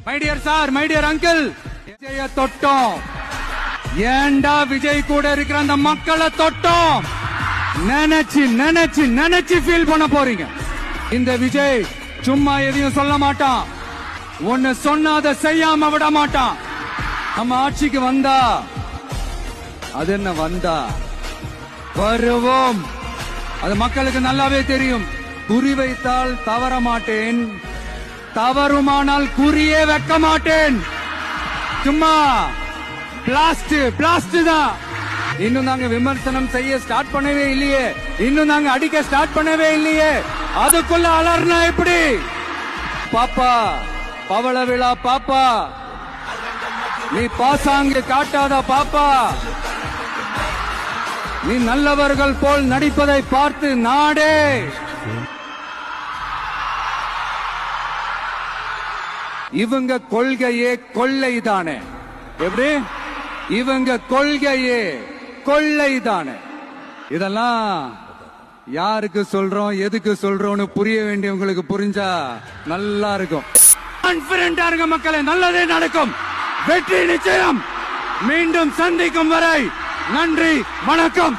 My dear sir, my dear uncle, விஜய தொட்டோம். ஏண்டா விஜய் கூட இருக்கிற அந்த மக்களை தொட்டோம் நினைச்சு நினைச்சு நினைச்சு ஃபீல் பண்ண போறீங்க. இந்த விஜய் சும்மா எதையும் சொல்ல மாட்டான். ஒன்னு சொன்னா அதை செய்யாம விட மாட்டான். நம்ம ஆட்சிக்கு வந்தா அது என்ன வந்தா வருவோம். அது மக்களுக்கு நல்லாவே தெரியும். குறி வைத்தால் தவற மாட்டேன், தவறுமானால் குறியே வைக்க மாட்டேன். சும்மா பிளாஸ்ட் பிளாஸ்ட் தான். இன்னும் நாங்க விமர்சனம் செய்ய ஸ்டார்ட் பண்ணவே இல்லையே, இன்னும் நாங்க அடிக்க ஸ்டார்ட் பண்ணவே இல்லையே, அதுக்குள்ள அலர்னா எப்படி? பாப்பா பவள விழா பாப்பா, நீ பாசாங்கு காட்டாத பாப்பா. நீ நல்லவர்கள் போல் நடிப்பதை பார்த்து நாடே இவங்க கொள்கையே கொள்ளைதானே. எப்படி? இவங்க கொள்கையே கொள்ளைதானே. இதெல்லாம் யாருக்கு சொல்றோம், எதுக்கு சொல்றோம்னு புரிய வேண்டியவங்களுக்கு புரிஞ்சா நல்லா இருக்கும். கான்பிடென்டா இருக்க மக்களே, நல்லதே நடக்கும். வெற்றி நிச்சயம். மீண்டும் சந்திக்கும் வரை நன்றி, வணக்கம்.